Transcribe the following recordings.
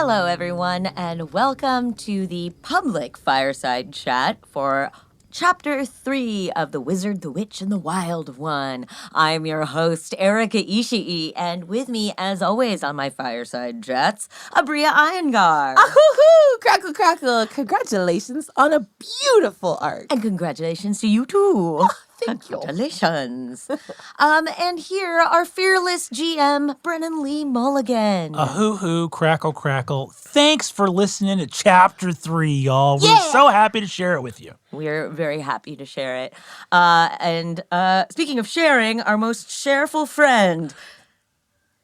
Hello, everyone, and welcome to the public Fireside chat for Chapter 3 of The Wizard, the Witch, and the Wild One. I'm your host, Erika Ishii, and with me, as always, on my Fireside chats, Aabria Iyengar. Ahoo-hoo! Crackle, crackle. Congratulations on a beautiful arc. And congratulations to you, too. Thank you. Congratulations. And here, our fearless GM, Brennan Lee Mulligan. Hoo-hoo, crackle, crackle. Thanks for listening to Chapter 3, y'all. We're so happy to share it with you. We're very happy to share it. And speaking of sharing, our most shareful friend.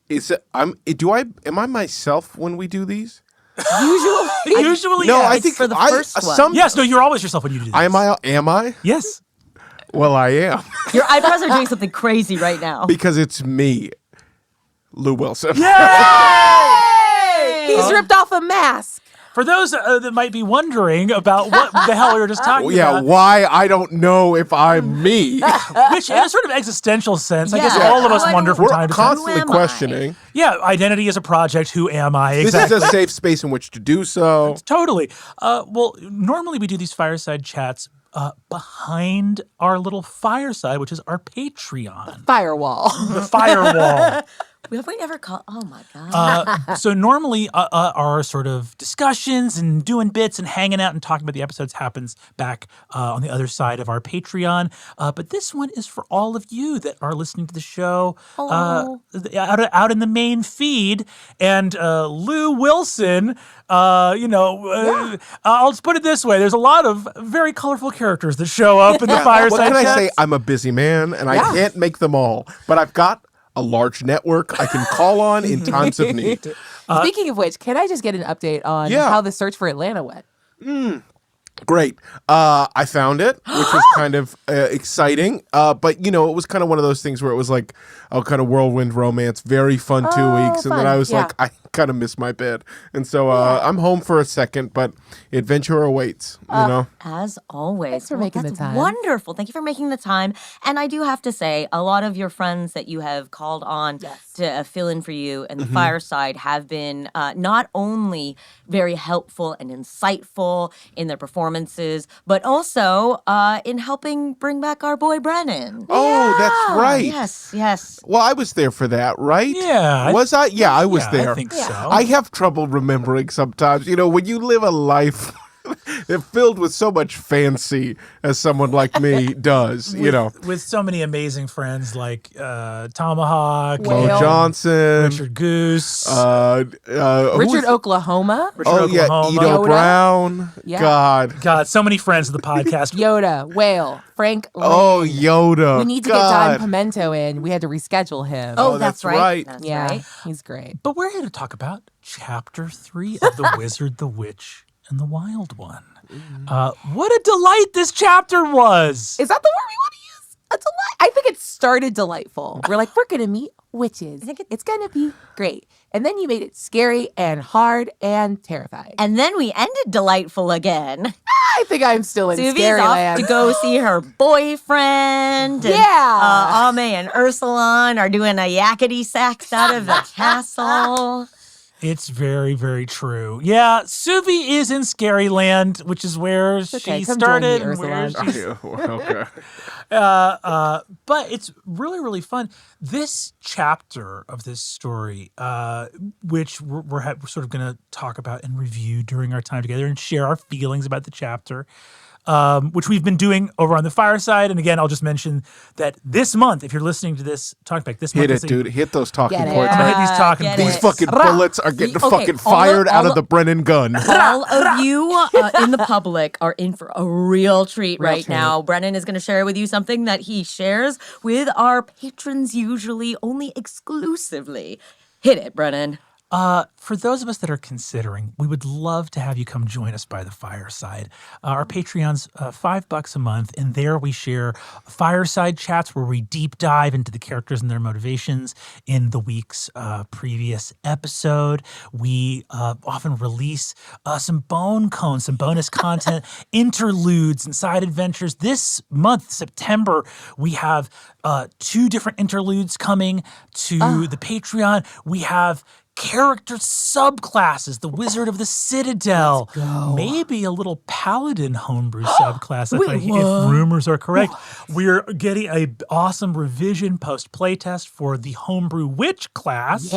Am I myself when we do these? Usually, No, yes. I think for the first one. Yes, no, you're always yourself when you do this. Am I? Yes. Well, I am. Your eyebrows are doing something crazy right now. Because it's me, Lou Wilson. Yay! He's ripped off a mask. For those that might be wondering about what the hell we were just talking about. Why I don't know if I'm me. Which, in a sort of existential sense, I guess Yeah. all of us wonder from We're time to time. constantly Who am I? questioning. Yeah, identity is a project. Who am I? This Exactly. is a safe space in which to do so. Totally. Well, normally we do these fireside chats behind our little fireside, which is our Patreon. Firewall. The firewall. Have we ever called? Oh my God. So normally our sort of discussions and doing bits and hanging out and talking about the episodes happens back on the other side of our Patreon. But this one is for all of you that are listening to the show out in the main feed. And Lou Wilson, I'll just put it this way. There's a lot of very colorful characters that show up in the fireside What can I chats. say? I'm a busy man, and I can't make them all. But I've got a large network I can call on in times of need. Speaking of which, can I just get an update on how the search for Atlanta went? Great. I found it, which was kind of exciting. But, it was kind of one of those things where it was like a kind of whirlwind romance, very fun 2 weeks. And then I was like, I kind of miss my bed. And so I'm home for a second, but adventure awaits, As always. Thanks for making the time. Wonderful. Thank you for making the time. And I do have to say, a lot of your friends that you have called on to fill in for you in the fireside have been not only very helpful and insightful in their performances, but also in helping bring back our boy Brennan. Oh, that's right. Yes. Well, I was there for that, right? Yeah. Was I? Yeah, I was there. I think so. I have trouble remembering sometimes. When you live a life filled with so much fancy as someone like me does, With so many amazing friends like Tomahawk, Mo Johnson, Richard Goose, Richard Oklahoma. Oklahoma. Ito Yoda. Brown. Yeah. God, so many friends of the podcast. Yoda, Whale, Frank Lane. Oh, Yoda. We need to get Don Pimento in. We had to reschedule him. Oh, that's that's right. right. That's yeah, right. he's great. But we're here to talk about Chapter 3 of The Wizard, the Witch, and the Wild One. What a delight this chapter was! Is that the word we want to use? A delight. I think it started delightful. We're like, we're going to meet witches. It's going to be great. And then you made it scary and hard and terrifying. And then we ended delightful again. I think I'm still in Suvi's scary off land. to go see her boyfriend. And, Yeah. Ame and Ursulon are doing a yakety sax out of the castle. It's very, very true. Yeah, Suvi is in Scary Land, which is where okay, she come started. join me, and where Ursula. she's- Okay. But it's really, really fun. This chapter of this story, which we're sort of going to talk about and review during our time together and share our feelings about the chapter, which we've been doing over on the Fireside. And again, I'll just mention that this month, if you're listening to this talkback, this month Hit is it, dude. Hit those talking Get it. points. I'm gonna man. hit these talking Get points. These fucking bullets are getting fucking all fired out all of the Brennan gun. All of you in the public are in for a real treat right now. Brennan is going to share with you something that he shares with our patrons usually, only exclusively. Hit it, Brennan. For those of us that are considering, we would love to have you come join us by the Fireside. Our Patreon's $5 a month, and there we share fireside chats where we deep dive into the characters and their motivations in the week's previous episode. We often release some bone cones, some bonus content, interludes and side adventures. This month, September, we have 2 different interludes coming to the Patreon. We have character subclasses, the Wizard of the Citadel, maybe a little Paladin homebrew subclass if rumors are correct. We're getting a awesome revision post-playtest for the homebrew witch class,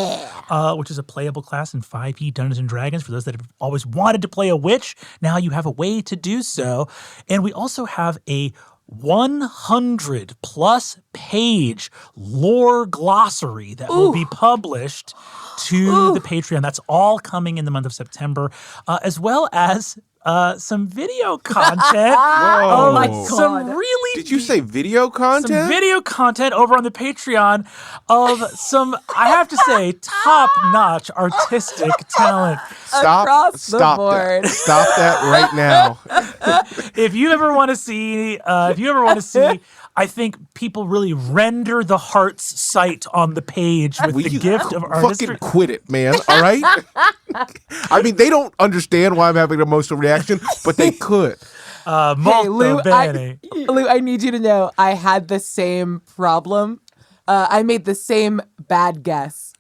which is a playable class in 5e Dungeons & Dragons. For those that have always wanted to play a witch, now you have a way to do so. And we also have a 100-plus page lore glossary that will be published to the Patreon. That's all coming in the month of September, as well as some video content. Oh my God. Some really Did you say video content? some video content over on the Patreon of some, I have to say, top-notch artistic talent. Across the Stop board. that. Stop that right now. If you ever want to see, I think people really render the heart's sight on the page with Will the you gift of artistry. fucking quit it, man. All right? I mean, they don't understand why I'm having an emotional reaction, but they could. Hey, Molto Lou, bene. Lou, I need you to know I had the same problem. I made the same bad guess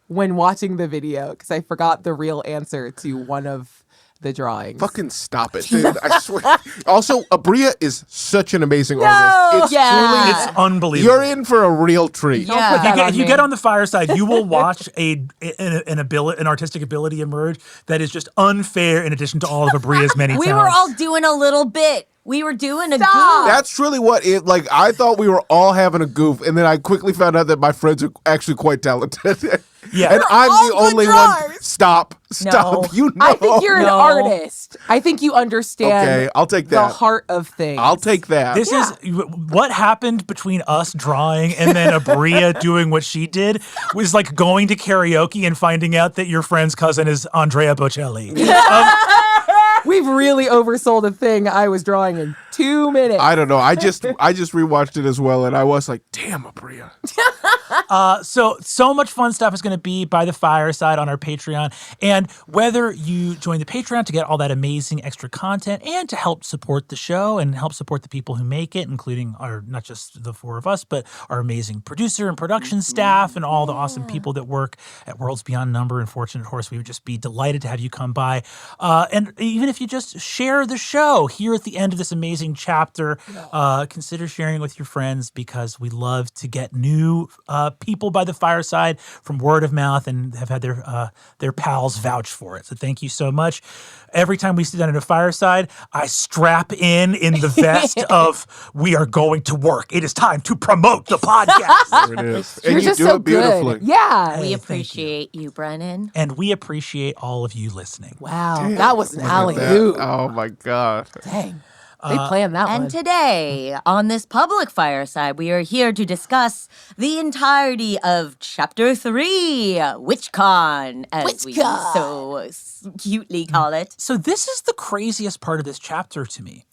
when watching the video because I forgot the real answer to one of the drawings. Fucking stop it, dude. I swear. Also, Aabria is such an amazing artist. It's truly, It's unbelievable. you're in for a real treat. Don't put that If you on get me. on the Fireside, you will watch an artistic ability emerge that is just unfair in addition to all of Abria's many We talents. were all doing a little bit. We were doing a goof. That's truly what it, like, I thought we were all having a goof, and then I quickly found out that my friends are actually quite talented. Yeah. And I'm all the good only drawers. one. Stop. No. You know. I think you're an No. artist. I think you understand Okay, I'll take the that. heart of things. I'll take that. This is what happened between us drawing and then Aabria doing what she did was like going to karaoke and finding out that your friend's cousin is Andrea Bocelli. We've really oversold a thing I was drawing in 2 minutes. I don't know. I just rewatched it as well, and I was like, damn, Aabria. So much fun stuff is going to be by the Fireside on our Patreon. And whether you join the Patreon to get all that amazing extra content and to help support the show and help support the people who make it, including our, not just the four of us, but our amazing producer and production staff and all the awesome people that work at Worlds Beyond Number and Fortunate Horse, we would just be delighted to have you come by. And even if you just share the show here at the end of this amazing chapter, consider sharing with your friends because we love to get new people by the Fireside from word of mouth and have had their pals vouch for it. So thank you so much. Every time we sit down at a Fireside, I strap in the vest of we are going to work. It is time to promote the podcast. There it is. You're And you just do so it beautifully. good. Yeah. We Hey, appreciate you, Brennan. And we appreciate all of you listening. Wow. That was an Look at alley that. oop. Oh my God. Dang. They planned that And one. today, on this public fireside, we are here to discuss the entirety of Chapter 3, WitchCon, as we WitchCon. so cutely call it. So this is the craziest part of this chapter to me.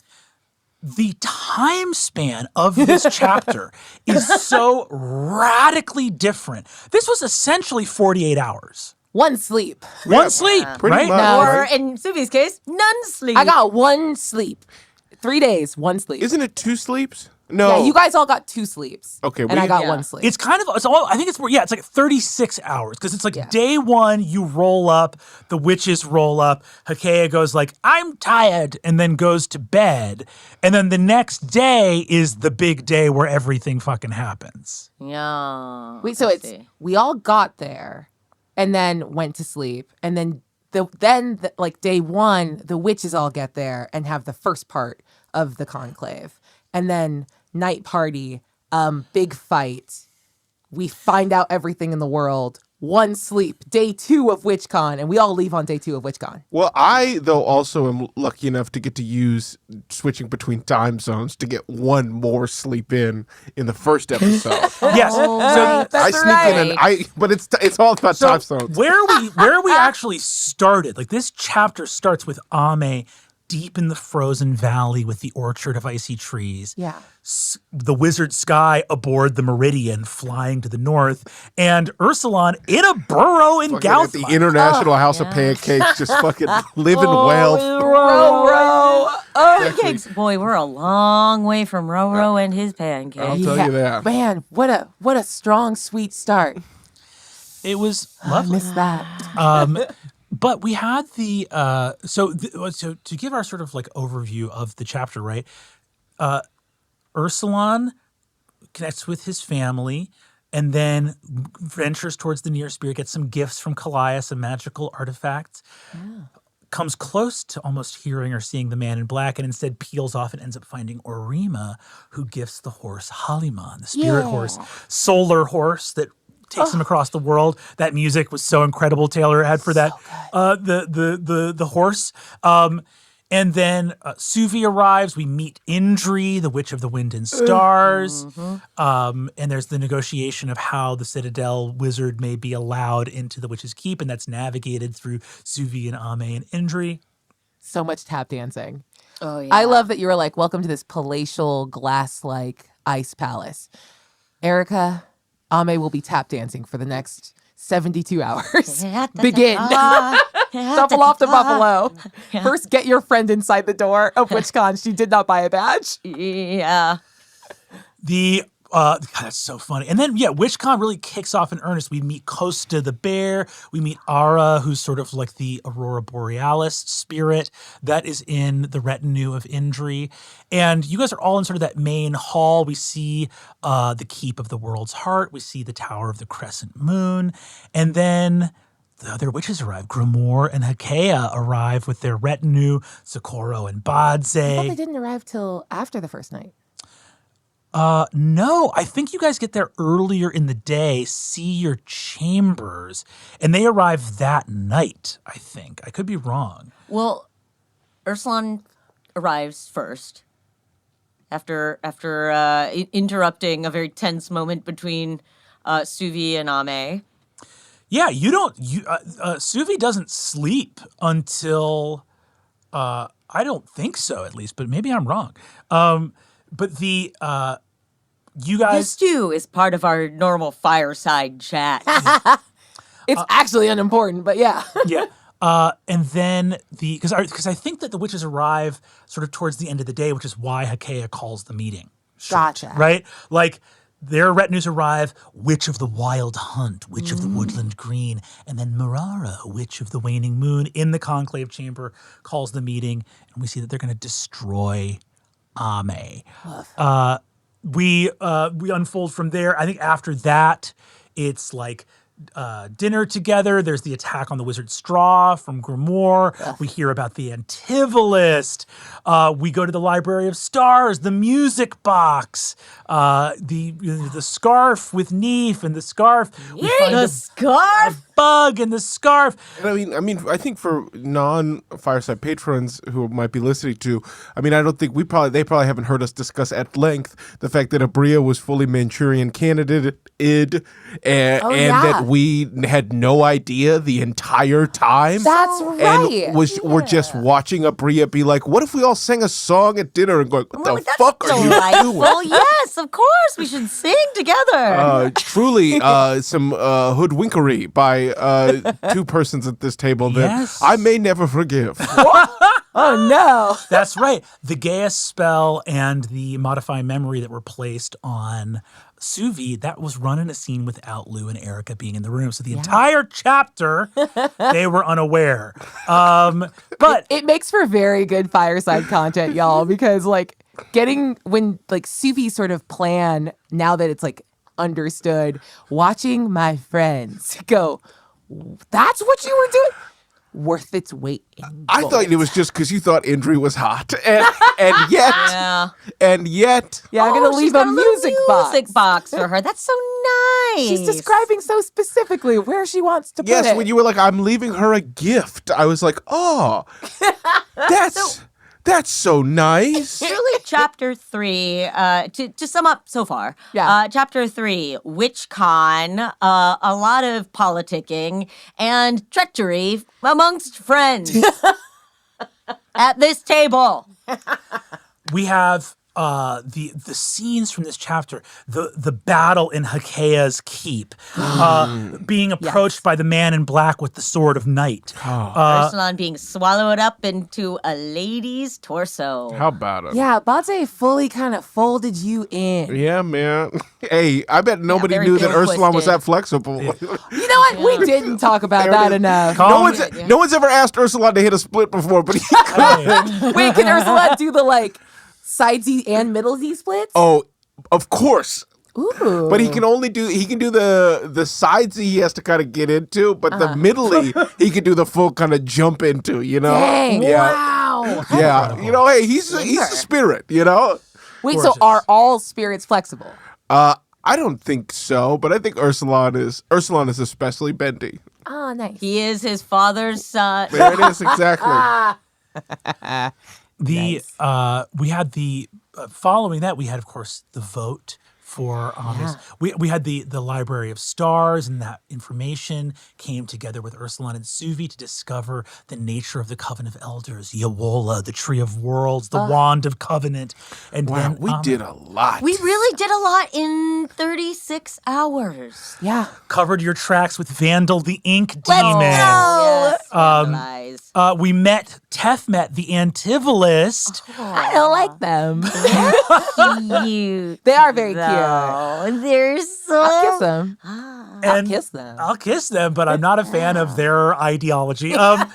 The time span of this chapter is so radically different. This was essentially 48 hours. One sleep. One sleep, Pretty right? much. Or, Right. in Subi's case, none sleep. I got one sleep. 3 days, one sleep. Isn't it 2 sleeps? No. Yeah, you guys all got 2 sleeps. Okay, And we- I got Yeah. one sleep. It's kind of, I think it's like 36 hours because it's like Yeah. day one, you roll up, the witches roll up, Hakea goes like, I'm tired, and then goes to bed. And then the next day is the big day where everything fucking happens. Yeah. Wait, so let's it's see. we all got there and then went to sleep. And then like day one, the witches all get there and have the first part of the conclave. And then night party, big fight. We find out everything in the world. One sleep, day 2 of WitchCon, and we all leave on day 2 of WitchCon. Well, I, though, also am lucky enough to get to use switching between time zones to get one more sleep in the first episode. Yes. right. So I sneak in and but it's all about time zones. where we actually started, like this chapter starts with Ame deep in the frozen valley with the orchard of icy trees. Yeah. The wizard Sky aboard the Meridian flying to the north, and Ursulon in a burrow in Fucking at the Gouthma. International House of Pancakes, just fucking living well. Row. Pancakes. Boy, we're a long way from Roro and his I'll pancakes. tell you that. Man, what a strong, sweet start. It was lovely. I missed that. But we had so to give our sort of like overview of the chapter, right? Ursulon connects with his family and then ventures towards the near spirit, gets some gifts from Callias, a magical artifact, comes close to almost hearing or seeing the man in black, and instead peels off and ends up finding Orima, who gifts the horse Haliman, the spirit horse, solar horse that takes him across the world. That music was so incredible. Taylor had for that the horse. And then Suvi arrives. We meet Indri, the Witch of the Wind and Stars. And there's the negotiation of how the Citadel wizard may be allowed into the Witch's Keep, and that's navigated through Suvi and Ame and Indri. So much tap dancing. Oh, yeah. I love that you were like, welcome to this palatial glass-like ice palace. Erika, Ame will be tap dancing for the next 72 hours. Begin. Double off the buffalo. First, get your friend inside the door, of which con she did not buy a badge. Yeah. God, that's so funny. And then, WitchCon really kicks off in earnest. We meet Costa the bear. We meet Ara, who's sort of like the Aurora Borealis spirit that is in the retinue of Indri. And you guys are all in sort of that main hall. We see the Keep of the World's Heart. We see the Tower of the Crescent Moon. And then the other witches arrive. Grimoire and Hakea arrive with their retinue, Socorro and Badze. I thought they didn't arrive till after the first night. No, I think you guys get there earlier in the day, see your chambers, and they arrive that night, I think. I could be wrong. Well, Ursulon arrives first after interrupting a very tense moment between Suvi and Ame. Yeah, Suvi doesn't sleep until, I don't think so at least, but maybe I'm wrong. But you guys... This, too, is part of our normal fireside chat. It's actually unimportant, but yeah. Yeah. And then because I think that the witches arrive sort of towards the end of the day, which is why Hakea calls the meeting short, Gotcha. right? Like, their retinues arrive, Witch of the Wild Hunt, Witch of the Woodland Green, and then Mirara, Witch of the Waning Moon, in the conclave chamber, calls the meeting, and we see that they're going to destroy Ame. We unfold from there. I think after that, it's like dinner together. There's the attack on the wizard Straw from Grimoire. We hear about the Antivolist. We go to the Library of Stars, the music box, the scarf with Neef and the scarf. We find the scarf? A bug and the scarf. And I think for non-Fireside patrons who might be listening to, I don't think they probably haven't heard us discuss at length the fact that Aabria was fully Manchurian candidate and that we had no idea the entire time. That's right. And we're just watching Aabria be like, what if we all sang a song at dinner and going, what the fuck are you doing? Well, yes, of course, we should sing together. Truly some hoodwinkery by two persons at this table that I may never forgive. Oh, no. That's right. The Gaius spell and the modify memory that were placed on Suvi, that was run in a scene without Lou and Erika being in the room. So the entire chapter, they were unaware. But it makes for very good fireside content, y'all, because when Suvi's sort of plan, now that it's understood, watching my friends go, that's what you were doing? Worth its weight in gold. I thought it was just because you thought Indri was hot, and yet, I'm gonna leave a music box for her. That's so nice. She's describing so specifically where she wants to put it. Yes, when you were like, I'm leaving her a gift, I was like, oh, that's so nice. Truly, chapter 3, to sum up so far, chapter 3, WitchCon, a lot of politicking and treachery amongst friends at this table. we have the scenes from this chapter, the battle in Hakea's keep, being approached by the man in black with the sword of night, Ursulon being swallowed up into a lady's torso. How about it? Yeah, Bate fully kind of folded you in. Yeah, man. Hey, I bet nobody very knew that Bill Ursulon was twisted. that flexible. You know what? We didn't talk about There that it is. enough. No one's ever asked Ursulon to hit a split before, but he Wait, can Ursula do the side Z and middle Z splits? Oh, of course. Ooh. But he can do the sides he has to kind of get into, but the middly he can do the full kind of jump into, you know? Dang. Yeah. Wow. Yeah. You know, hey, he's a spirit, you know? Wait, Gorgeous. so are all spirits flexible? I don't think so, but I think Ursulon is especially bendy. Oh, nice. He is his father's son. There it is, exactly. We had following that, we had, of course, the vote for this. We had the Library of Stars, and that information came together with Ursulon and Suvi to discover the nature of the Covenant of Elders, Yawola, the Tree of Worlds, the Wand of Covenant. And Wow, then we did a lot. We really did a lot in 36 hours. Yeah. covered your tracks with Vandal the Ink Let's Demon. go. Yes, vandalize. Teth met the Antivolist. I don't like them. Cute. They are very cute. though. They're so. I'll kiss them. And kiss them. I'll kiss them, but I'm not a fan of their ideology. And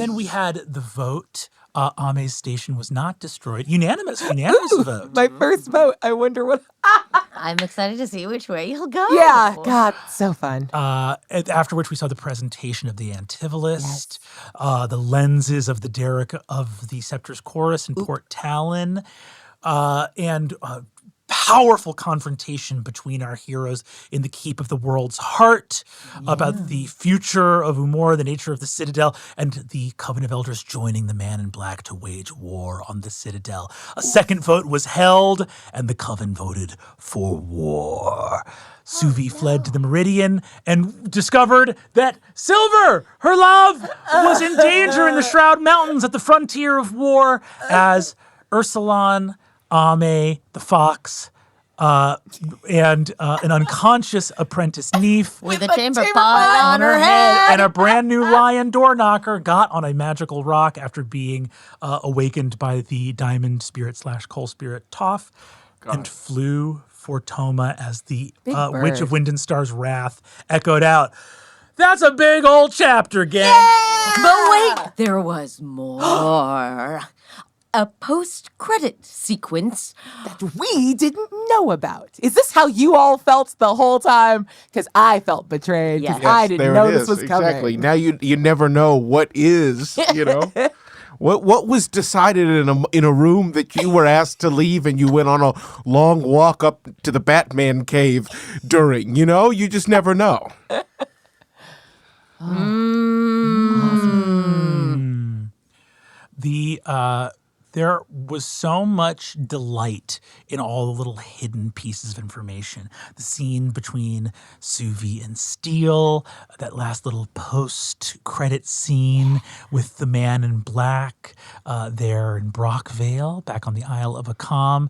then we had the vote. Ame's station was not destroyed. Unanimous vote. My first vote. I wonder what. I'm excited to see which way he'll go. Yeah. God, so fun. After which we saw the presentation of the Antivolist, the lenses of the Derrick of the Scepter's Chorus in Port Talon, and powerful confrontation between our heroes in the Keep of the World's Heart about the future of Umor, the nature of the Citadel, and the Covenant of Elders joining the Man in Black to wage war on the Citadel. A second vote was held, and the Coven voted for war. Suvi fled to the Meridian and discovered that Silver, her love, was in danger in the Shroud Mountains at the frontier of war as Ursulon, Ame, the fox, and an unconscious apprentice Neef With a chamber pot on her head. and a brand new lion door knocker got on a magical rock after being awakened by the diamond spirit / coal spirit Toph and flew for Toma as the Witch of Wind and Star's wrath echoed out. That's a big old chapter, gang. But wait, there was more. A post-credit sequence. That we didn't know about. Is this how you all felt the whole time? Because I felt betrayed. Because Yes. I didn't there know it this is. was coming. Exactly. Now you never know what is, you know. What was decided in a room that you were asked to leave and you went on a long walk up to the Batman cave during, you know? You just never know. There was so much delight in all the little hidden pieces of information. The scene between Suvi and Steele, that last little post-credit scene with the Man in Black there in Brockvale, back on the Isle of Akam.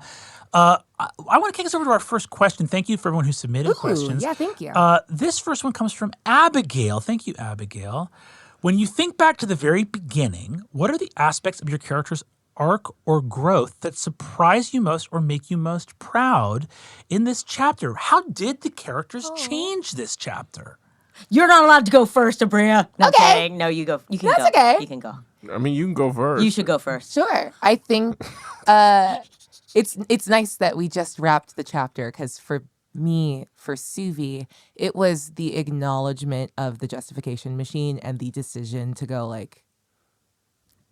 I want to kick us over to our first question. Thank you for everyone who submitted questions. Yeah, thank you. This first one comes from Abigail. Thank you, Abigail. When you think back to the very beginning, what are the aspects of your character's arc or growth that surprise you most or make you most proud in this chapter? How did the characters change this chapter? You're not allowed to go first, Aabria. No, Okay. kidding. No, you go. You can That's go. okay. You can go. I mean, you can go first. You should go first. Sure. I think it's nice that we just wrapped the chapter because for me, for Suvi, it was the acknowledgement of the justification machine and the decision to go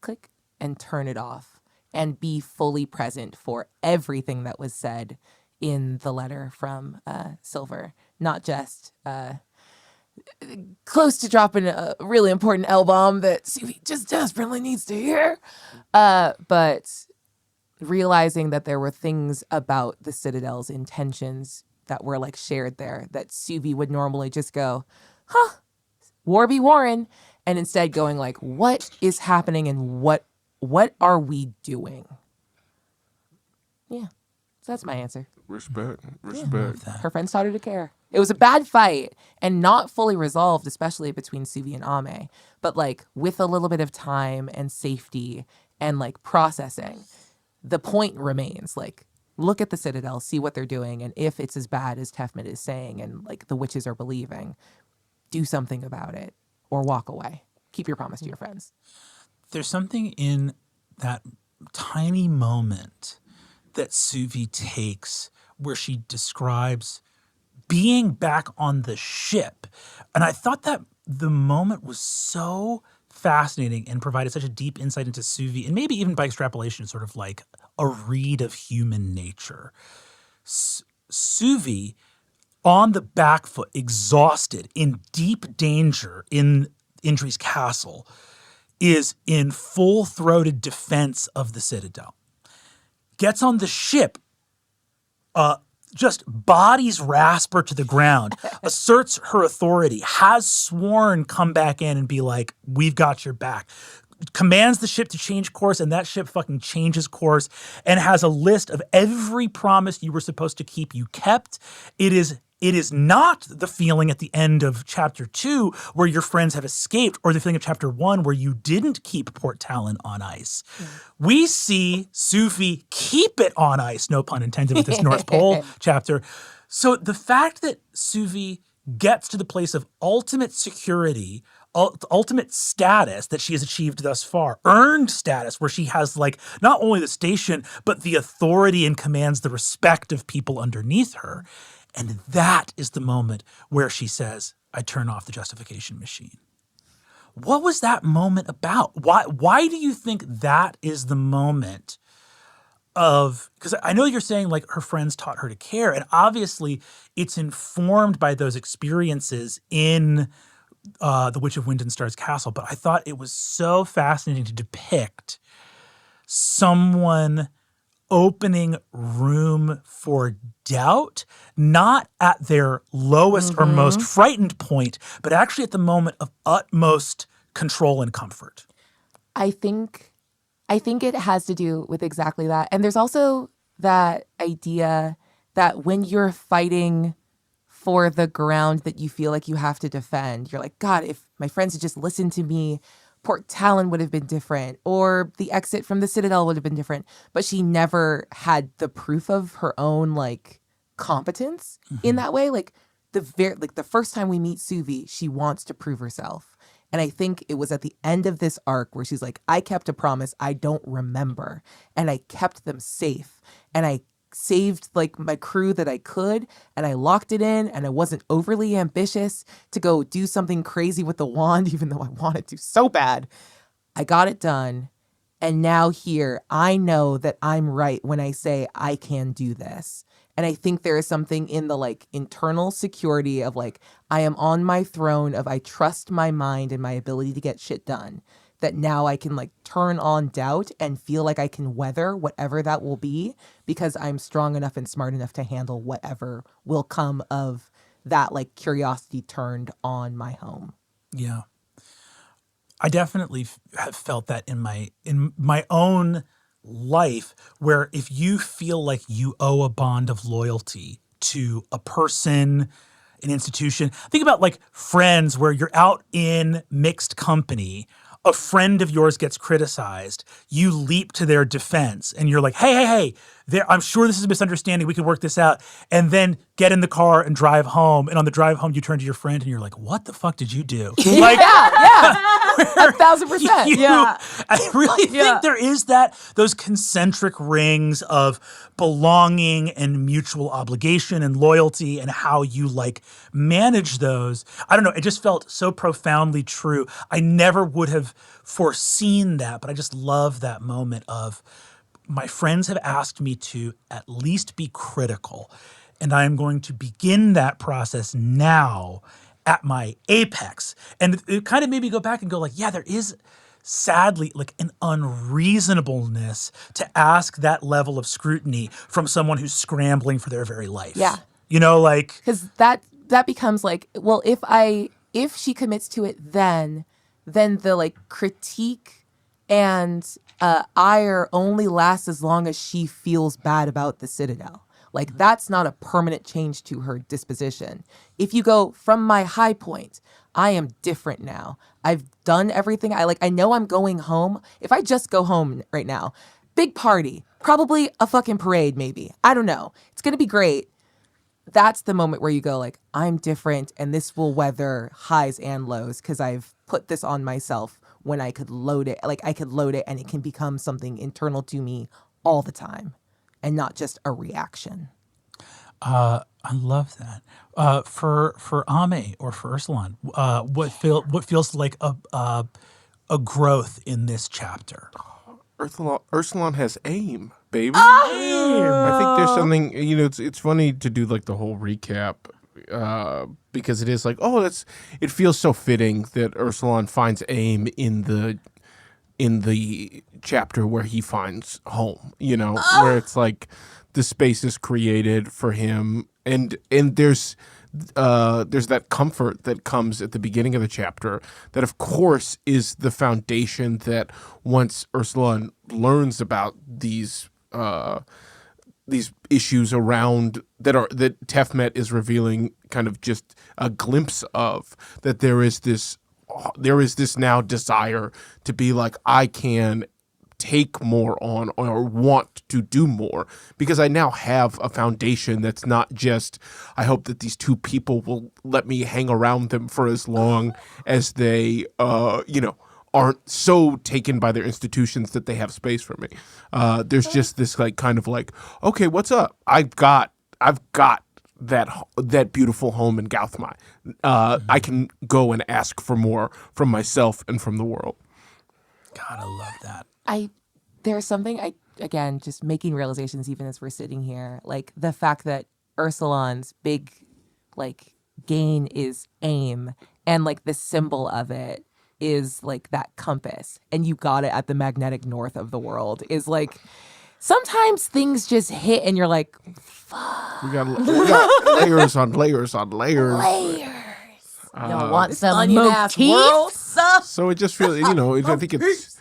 click and turn it off and be fully present for everything that was said in the letter from Silver, not just close to dropping a really important L-bomb that Suvi just desperately needs to hear, but realizing that there were things about the Citadel's intentions that were shared there that Suvi would normally just go, war be warren, and instead going what is happening and what are we doing? Yeah. So that's my answer. Respect. Her friends taught her to care. It was a bad fight and not fully resolved, especially between Suvi and Ame. But like with a little bit of time and safety and like processing, the point remains like, look at the Citadel, see what they're doing. And if it's as bad as Tefmid is saying and like the witches are believing, do something about it or walk away. Keep your promise to your friends. There's something in that tiny moment that Suvi takes where she describes being back on the ship. And I thought that the moment was so fascinating and provided such a deep insight into Suvi, and maybe even by extrapolation, sort of like a read of human nature. Suvi, on the back foot, exhausted, in deep danger in Indri's castle, is in full-throated defense of the Citadel. Gets on the ship, just bodies Rasper to the ground, asserts her authority, has Sworn come back in and be like, we've got your back. Commands the ship to change course, and that ship fucking changes course and has a list of every promise you were supposed to keep, you kept. It is not the feeling at the end of chapter 2 where your friends have escaped, or the feeling of chapter 1 where you didn't keep Port Talon on ice. We see Suvi keep it on ice, no pun intended with this North Pole chapter. So the fact that Suvi gets to the place of ultimate security, ultimate status that she has achieved thus far, earned status where she has like not only the station, but the authority and commands the respect of people underneath her. And that is the moment where she says, I turn off the justification machine. What was that moment about? Why do you think that is the moment of, because I know you're saying like her friends taught her to care, and obviously it's informed by those experiences in The Witch of Wind and Star's castle, but I thought it was so fascinating to depict someone opening room for doubt, not at their lowest or most frightened point, but actually at the moment of utmost control and comfort. I think it has to do with exactly that. And there's also that idea that when you're fighting for the ground that you feel like you have to defend, you're like, God, if my friends had just listened to me, Port Talon would have been different, or the exit from the Citadel would have been different. But she never had the proof of her own like competence in that way. Like the first time we meet Suvi, she wants to prove herself. And I think it was at the end of this arc where she's like, I kept a promise I don't remember, and I kept them safe, and I saved like my crew that I could, and I locked it in, and I wasn't overly ambitious to go do something crazy with the wand, even though I wanted to so bad. I got it done. And now here, I know that I'm right when I say I can do this. And I think there is something in the like internal security of like, I am on my throne of I trust my mind and my ability to get shit done, that now I can like turn on doubt and feel like I can weather whatever that will be, because I'm strong enough and smart enough to handle whatever will come of that like curiosity turned on my home. Yeah. I definitely have felt that in my own life, where if you feel like you owe a bond of loyalty to a person, an institution, think about like friends where you're out in mixed company, a friend of yours gets criticized, you leap to their defense and you're like, hey, I'm sure this is a misunderstanding, we can work this out, and then get in the car and drive home, and on the drive home you turn to your friend and you're like, what the fuck did you do? Like, yeah. 1,000%. Yeah. I really think there is those concentric rings of belonging and mutual obligation and loyalty, and how you like manage those. I don't know. It just felt so profoundly true. I never would have foreseen that, but I just love that moment of my friends have asked me to at least be critical, and I am going to begin that process now at my apex. And it kind of made me go back and go like, yeah, there is sadly like an unreasonableness to ask that level of scrutiny from someone who's scrambling for their very life. Yeah. You know, like, because that becomes like, well, if she commits to it, then the like critique and ire only lasts as long as she feels bad about the Citadel. Like, that's not a permanent change to her disposition. If you go from my high point, I am different now. I've done everything. I know I'm going home. If I just go home right now, big party, probably a fucking parade, maybe. I don't know. It's going to be great. That's the moment where you go like, I'm different and this will weather highs and lows because I've put this on myself when I could load it. Like, I could load it and it can become something internal to me all the time and not just a reaction. I love that. For Ame or for Ursulan, what feels like a growth in this chapter? Ursulan has aim, baby. I think there's something, it's funny to do like the whole recap because it is like, it feels so fitting that Ursulan finds aim in the chapter where he finds home, where it's like the space is created for him and there's that comfort that comes at the beginning of the chapter that of course is the foundation that once Ursulan learns about these issues around that Tefmet is revealing kind of just a glimpse of, that there is this now desire to be like, I can take more on or want to do more because I now have a foundation that's not just, I hope that these two people will let me hang around them for as long as they, aren't so taken by their institutions that they have space for me. There's just this like kind of like, okay, what's up? I've got that beautiful home in Gauthmai. I can go and ask for more from myself and from the world. God, I love that. There's something again, just making realizations even as we're sitting here, like the fact that Ursulan's big like gain is aim and like the symbol of it is like that compass and you got it at the magnetic north of the world is like, sometimes things just hit and you're like, fuck. We got layers on layers on layers. Y'all want some motifs? So it just feels, I think it's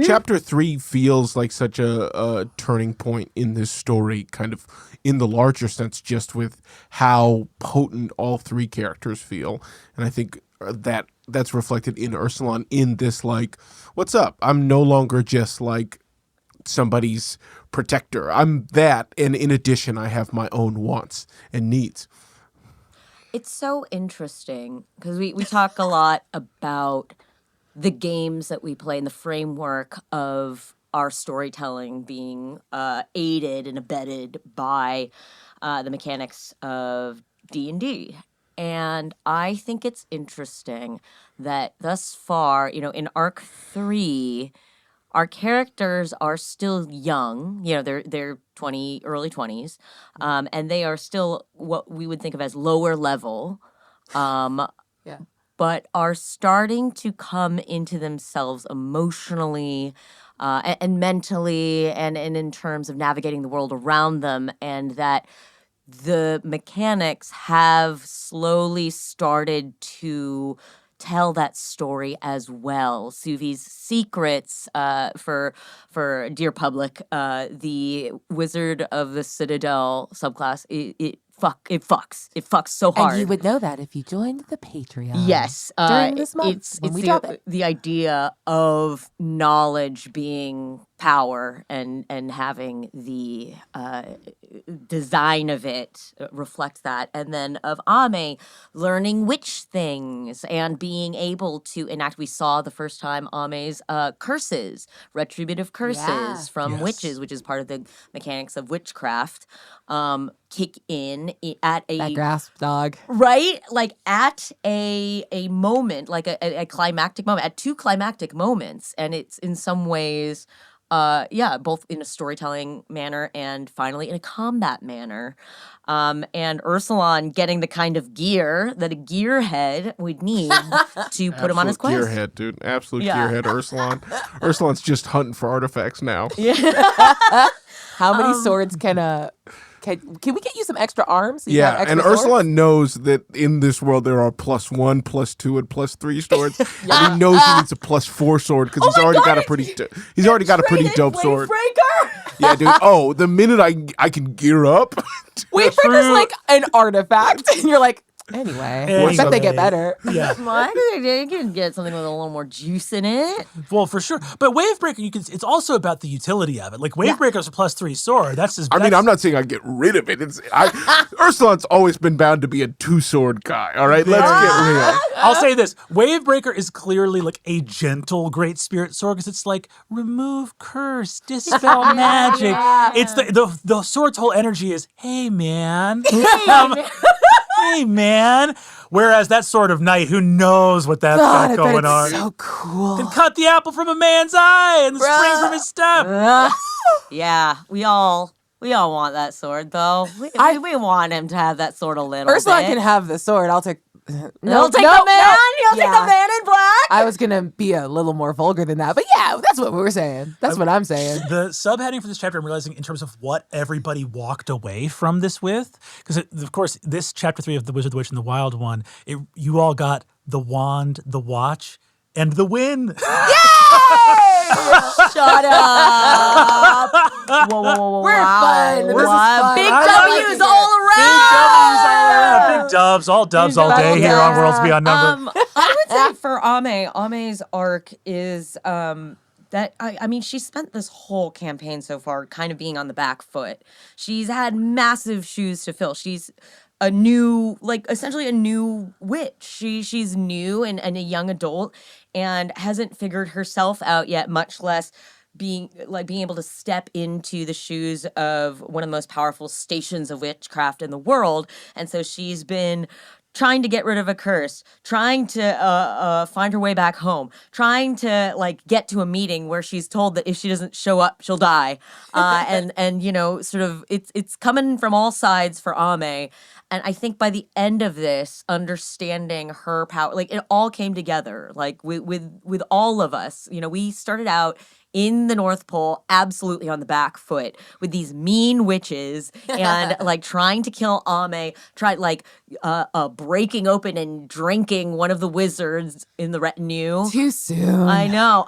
chapter 3 feels like such a turning point in this story, kind of in the larger sense, just with how potent all three characters feel. And I think that's reflected in Ursulan in this, like, what's up? I'm no longer just like somebody's protector. I'm that. And in addition, I have my own wants and needs. It's so interesting because we talk a lot about the games that we play and the framework of our storytelling being aided and abetted by the mechanics of D&D. And I think it's interesting that thus far, in Arc 3, our characters are still young. They're early 20s, and they are still what we would think of as lower level, but are starting to come into themselves emotionally and mentally and in terms of navigating the world around them, and that the mechanics have slowly started to tell that story as well. Suvi's secrets for Dear Public, the Wizard of the Citadel subclass, it fucks so hard. And you would know that if you joined the Patreon. Yes, during this month it's when we drop it. The idea of knowledge being power and having the design of it reflect that, and then of Ame learning witch things and being able to enact. We saw the first time Ame's curses, retributive curses from witches, which is part of the mechanics of witchcraft, kick in at a that grasp dog, right? Like at a moment, like a climactic moment, at two climactic moments, and it's in some ways. Both in a storytelling manner and finally in a combat manner. And Ursulan getting the kind of gear that a gearhead would need to put him on his quest. Gearhead, dude. Absolute gearhead, Ursulan. Ursulan's just hunting for artifacts now. How many swords can a can we get you some extra arms? So you have Yeah, extra and swords? Ursula knows that in this world there are +1, +2, and +3 swords, and he knows he needs a +4 sword because he's already got a pretty dope sword. Wavebreaker! Yeah, dude. Oh, the minute I can gear up. Wavebreaker's like an artifact, and you're like, anyway, I bet they get better. Yeah. I think you can get something with a little more juice in it. Well, for sure. But Wavebreaker, it's also about the utility of it. Like Wavebreaker's a +3 sword. That's his. I mean, I'm not saying I get rid of it. Ursulan's always been bound to be a 2-sword guy. All right, let's get real. I'll say this: Wavebreaker is clearly like a gentle great spirit sword because it's like remove curse, dispel magic. It's the sword's whole energy is, hey man. Hey man. Whereas that sword of night, who knows what that's got going on? So cool. Can cut the apple from a man's eye and the spring from his step. Yeah, we all want that sword though. We want him to have that sword a little Ursula bit. can have the sword. I'll take. You'll take the man. You'll take the man in black. I was gonna be a little more vulgar than that, but yeah, that's what we were saying. That's what I'm saying. The subheading for this chapter, I'm realizing in terms of what everybody walked away from this with, because of course this chapter 3 of The Wizard, the Witch, and the Wild One, you all got the wand, the watch, and the win. Shut up. Whoa. We're fun. This is fun. Big I W's all around. Big dubs, all day here on Worlds Beyond Number. I would say for Ame's arc is that I mean, she spent this whole campaign so far kind of being on the back foot. She's had massive shoes to fill. She's a new, essentially a new witch. She's new and a young adult and hasn't figured herself out yet, much less being able to step into the shoes of one of the most powerful stations of witchcraft in the world. And so she's been trying to get rid of a curse, trying to find her way back home, trying to get to a meeting where she's told that if she doesn't show up, she'll die. And you know, sort of it's coming from all sides for Ame. And I think by the end of this, understanding her power, it all came together. With all of us, you know, we started out in the North Pole, absolutely on the back foot, with these mean witches and trying to kill Ame, breaking open and drinking one of the wizards in the retinue. Too soon. I know.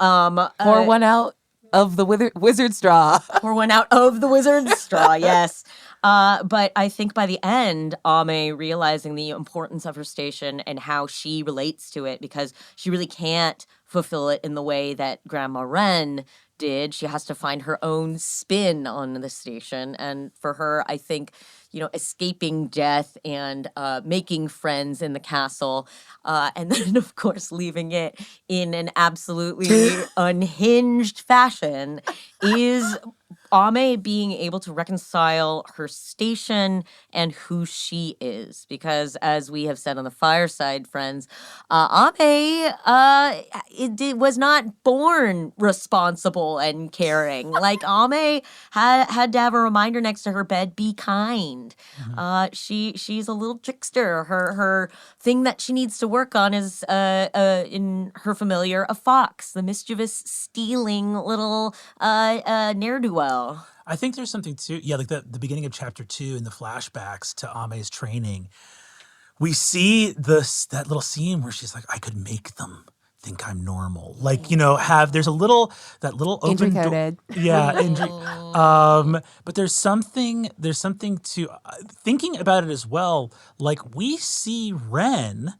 Pour one out of the wizard straw. Pour one out of the wizard straw. Yes. But I think by the end, Ame realizing the importance of her station and how she relates to it, because she really can't fulfill it in the way that Grandma Wren did. She has to find her own spin on the station. And for her, I think, you know, escaping death and making friends in the castle, and then, of course, leaving it in an absolutely unhinged fashion is Ame being able to reconcile her station and who she is. Because as we have said on the Fireside, friends, Ame was not born responsible and caring. Ame had to have a reminder next to her bed, be kind. Mm-hmm. She's a little trickster. Her thing that she needs to work on is in her familiar, a fox, the mischievous, stealing little ne'er-do-well. I think there's something too, the beginning of chapter 2 in the flashbacks to Ame's training, we see that little scene where she's like, I could make them think I'm normal. There's that little open door. Yeah. But there's something to thinking about it as well. We see Wren,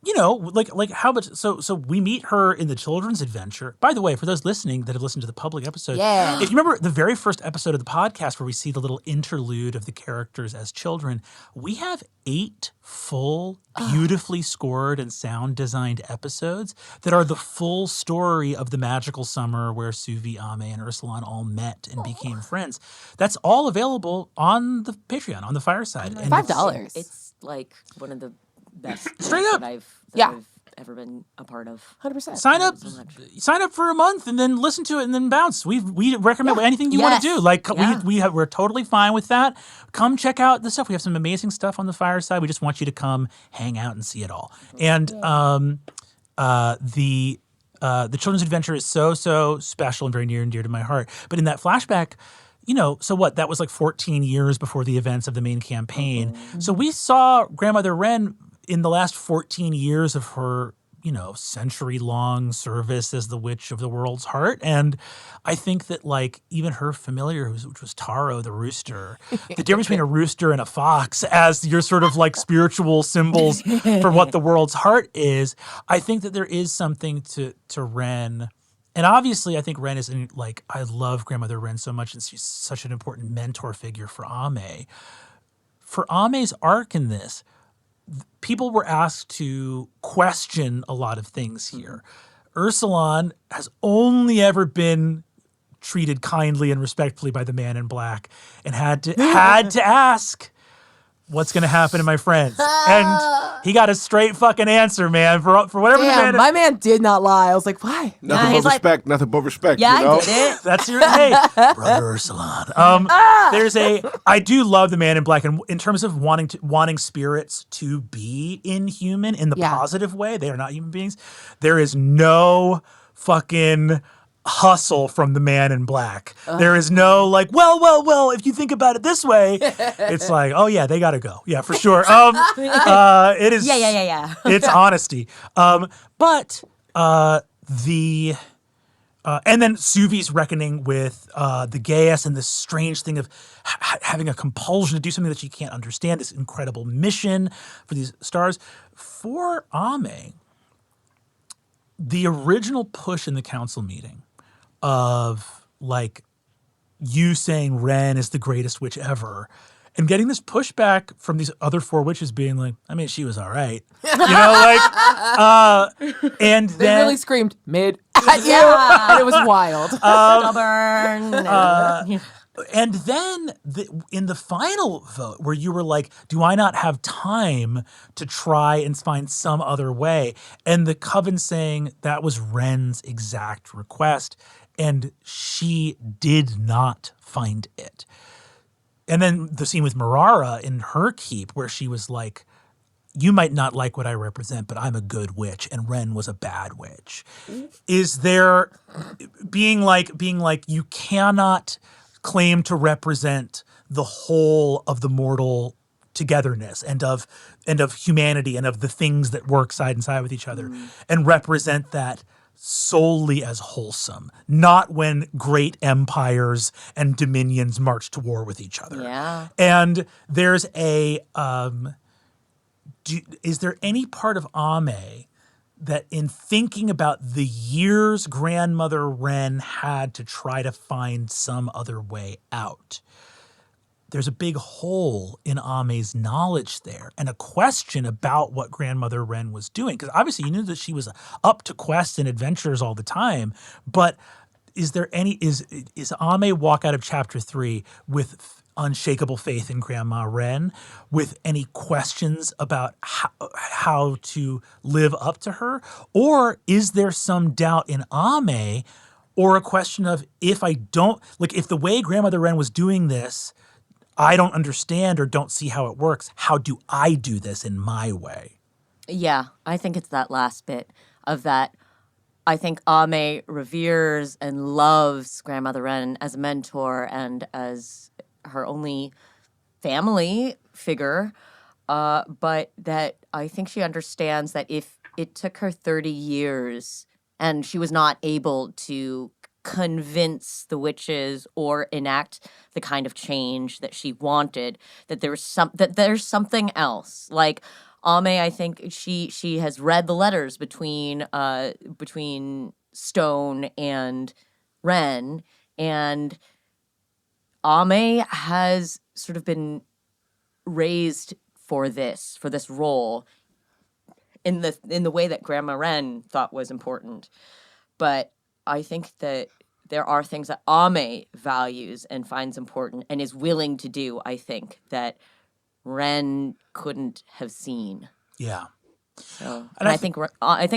you know, how much, so we meet her in the children's adventure. By the way, for those listening that have listened to the public episode, if you remember the very first episode of the podcast where we see the little interlude of the characters as children, we have 8 full, beautifully scored and sound designed episodes that are the full story of the magical summer where Suvi, Ame, and Ursulan all met and became friends. That's all available on the Patreon, on the Fireside. And $5. It's one of the best straight up that I've ever been a part of. 100%. Sign up for a month and then listen to it and then bounce. We recommend anything you want to do. We're totally fine with that. Come check out the stuff. We have some amazing stuff on the Fireside. We just want you to come hang out and see it all. And the children's adventure is so special and very near and dear to my heart. But in that flashback, so what? That was like 14 years before the events of the main campaign. Mm-hmm. So we saw Grandmother Wren in the last 14 years of her, century-long service as the Witch of the World's Heart. And I think that, like, even her familiar, which was Taro the rooster, the difference between a rooster and a fox as your sort of, like, spiritual symbols for what the world's heart is, I think that there is something to Wren. And obviously, I think Wren is, I love Grandmother Wren so much, and she's such an important mentor figure for Ame. For Ame's arc in this, people were asked to question a lot of things here. Ursulon has only ever been treated kindly and respectfully by the Man in Black, and had to ask, what's going to happen to my friends? And he got a straight fucking answer, man, for whatever the man... my man did not lie. I was like, why? Nothing but respect. Yeah, you know? I did it. That's your... Hey, Brother Ursulon. I do love the Man in Black, and in terms of wanting spirits to be inhuman in the positive way, they are not human beings. There is no fucking hustle from the Man in Black. There is no well, if you think about it this way, it's like, oh yeah, they gotta go. Yeah, for sure. It is. Yeah. It's honesty. But and then Suvi's reckoning with the Gaius and this strange thing of having a compulsion to do something that she can't understand, this incredible mission for these stars. For Ame, the original push in the council meeting of, like, you saying Wren is the greatest witch ever, and getting this pushback from these other 4 witches being like, I mean, she was all right. And they then... really screamed mid at you, and it was wild. Stubborn. And then in the final vote where you were like, do I not have time to try and find some other way? And the coven saying that was Wren's exact request, and she did not find it. And then the scene with Marara in her keep where she was like, you might not like what I represent, but I'm a good witch, and Wren was a bad witch. Is there being like you cannot claim to represent the whole of the mortal togetherness and of humanity and of the things that work side and side with each other, and represent that solely as wholesome, not when great empires and dominions march to war with each other. Yeah. And there's is there any part of Ame that, in thinking about the years Grandmother Wren had to try to find some other way out, there's a big hole in Ame's knowledge there, and a question about what Grandmother Wren was doing? Because obviously you knew that she was up to quests and adventures all the time, but is Ame walk out of chapter 3 with unshakable faith in Grandma Wren, with any questions about how to live up to her? Or is there some doubt in Ame, or a question of, if the way Grandmother Wren was doing this, I don't understand or don't see how it works, how do I do this in my way? Yeah, I think it's that last bit of that. I think Ame reveres and loves Grandmother Wren as a mentor and as her only family figure, but that I think she understands that if it took her 30 years and she was not able to convince the witches or enact the kind of change that she wanted, that there's something else. Like Ame, I think she has read the letters between Stone and Wren, and Ame has sort of been raised for this role in the way that Grandma Wren thought was important. But I think that there are things that Ame values and finds important and is willing to do, I think, that Wren couldn't have seen. Yeah. So, and I think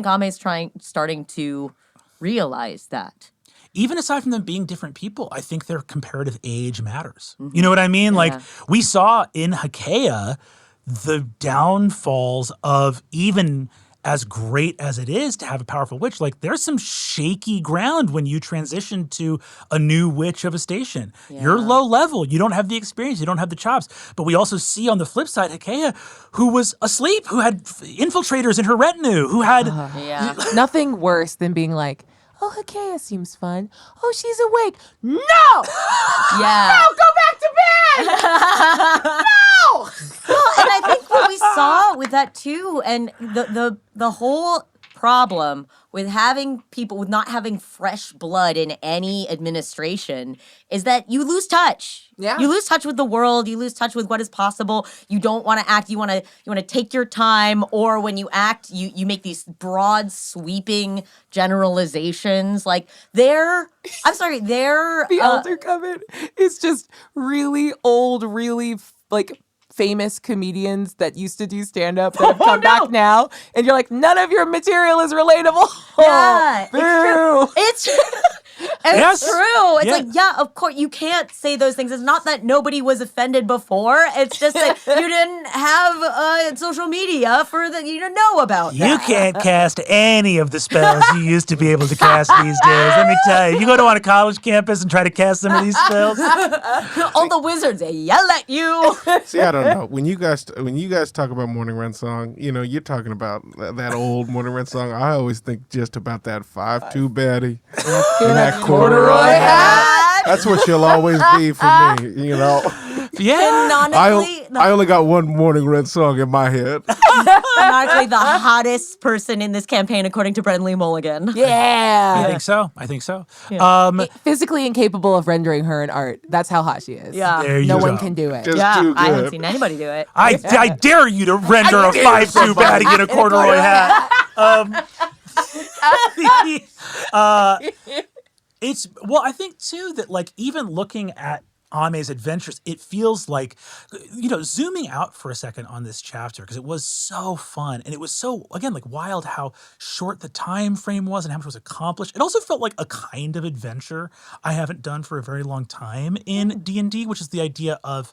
Ame is starting to realize that. Even aside from them being different people, I think their comparative age matters. Mm-hmm. You know what I mean? Yeah. Like, we saw in Hakea the downfalls of even as great as it is to have a powerful witch, like there's some shaky ground when you transition to a new witch of a station. Yeah. You're low level. You don't have the experience. You don't have the chops. But we also see on the flip side, Hikea, who was asleep, who had infiltrators in her retinue, who had... Yeah. Nothing worse than being like, oh, Hikea seems fun. Oh, she's awake. No! Yeah. No, go back to bed! No! Well, and I think what we saw with that too, and the whole problem with having people with not having fresh blood in any administration is that you lose touch. Yeah. You lose touch with the world, you lose touch with what is possible. You don't want to act, you want to take your time, or when you act, you make these broad sweeping generalizations. Like the Elder Coven is just really old, really like famous comedians that used to do stand-up that have come back now, and you're like, none of your material is relatable. Yeah, Boo. it's true. Yes. It's true. It's Yeah. like, yeah, of course, you can't say those things. It's not that nobody was offended before. It's just that you didn't have social media you didn't know about You that. can't cast any of the spells you used to be able to cast these days. Let me tell you, you go to on a college campus and try to cast some of these spells. All the wizards, they yell at you. See, I don't know. When you guys talk about Morning Run song, you're talking about that old Morning Run song. I always think just about that 5'2" baddie in that corduroy hat. That's what she'll always be for me, Yeah. Canonically, I only got one Morning Run song in my head. canonically the hottest person in this campaign, according to Brennan Lee Mulligan. I Yeah. think so. Physically incapable of rendering her in art. That's how hot she is. Yeah. There you No go. one can do it. Just Yeah, too I haven't good. seen anybody do it. I dare you to render a 5'2" baddie in a corduroy hat. I think too that like even looking at Ame's adventures, it feels like, zooming out for a second on this chapter, because it was so fun and it was so, again, like wild how short the time frame was and how much was accomplished. It also felt like a kind of adventure I haven't done for a very long time in D&D, which is the idea of,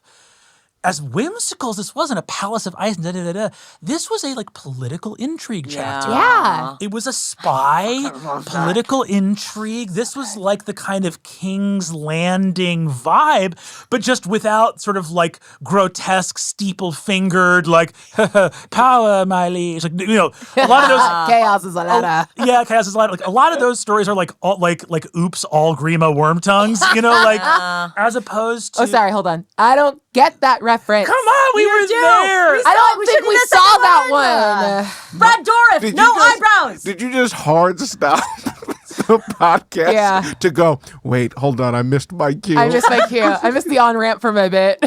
as whimsical as this wasn't a palace of ice, this was a like political intrigue chapter. Yeah. It was a spy political intrigue. This was like the kind of King's Landing vibe, but just without sort of like grotesque steeple-fingered like power, my liege. Like a lot of those. Chaos is a lot of. Yeah, chaos is a lot. Like a lot of those stories are like oops, all Grima worm tongues. As opposed to. Oh, sorry, hold on. I don't get that reference. Come on, we were there. I don't think shouldn't we have saw said that one. Brad Dourif, Did no you just- eyebrows. Did you just hard stop the podcast Yeah. to go, wait, hold on, I missed my cue. I missed my cue. I missed the on-ramp for my bit.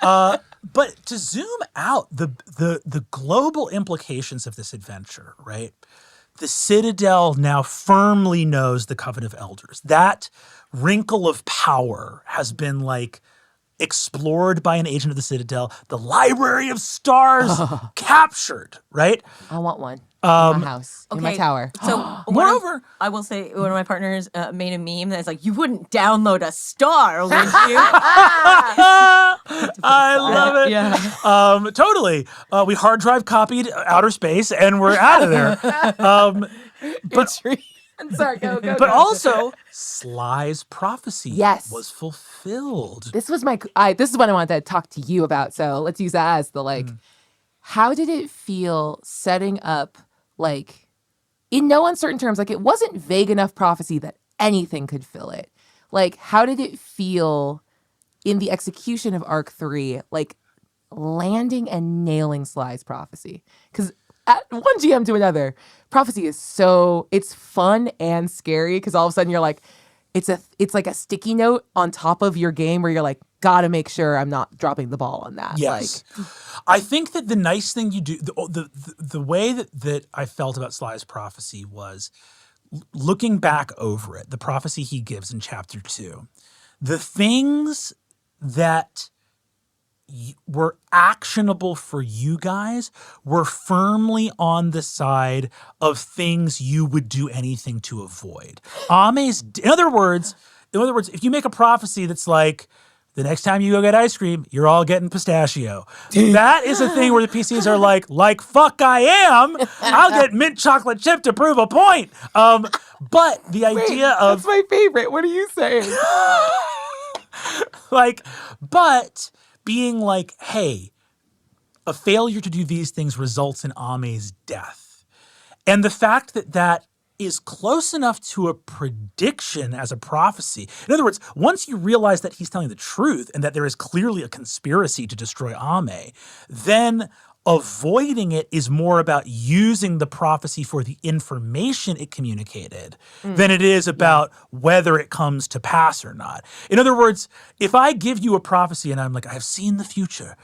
But to zoom out, the global implications of this adventure, right? The Citadel now firmly knows the Coven of Elders. That wrinkle of power has been like explored by an agent of the Citadel. The Library of Stars captured, right? I want one in my house, in my tower. So Moreover, I will say one of my partners made a meme that's like, you wouldn't download a star, would you? I love it. Yeah. Totally. We hard drive copied Outer Space and we're out of there. But I'm sorry, go. But also, Sly's prophecy Yes. was fulfilled. This was this is what I wanted to talk to you about. So let's use that as the how did it feel setting up in no uncertain terms? Like it wasn't vague enough prophecy that anything could fill it. Like how did it feel in the execution of Arc 3, like landing and nailing Sly's prophecy? Because at one GM to another, prophecy is it's fun and scary because all of a sudden you're like, it's like a sticky note on top of your game where you're like, gotta make sure I'm not dropping the ball on that. Yes. I think that the nice thing you do, the way that I felt about Sly's prophecy was looking back over it, the prophecy he gives in chapter 2, the things that were actionable for you guys were firmly on the side of things you would do anything to avoid. In other words, if you make a prophecy that's like, the next time you go get ice cream, you're all getting pistachio. That is a thing where the PCs are like fuck I am. I'll get mint chocolate chip to prove a point. But the idea of... That's my favorite. What are you saying? But being like, hey, a failure to do these things results in Ame's death. And the fact that is close enough to a prediction as a prophecy. In other words, once you realize that he's telling the truth and that there is clearly a conspiracy to destroy Ame, then avoiding it is more about using the prophecy for the information it communicated than it is about whether it comes to pass or not. In other words, if I give you a prophecy and I'm like, I've seen the future,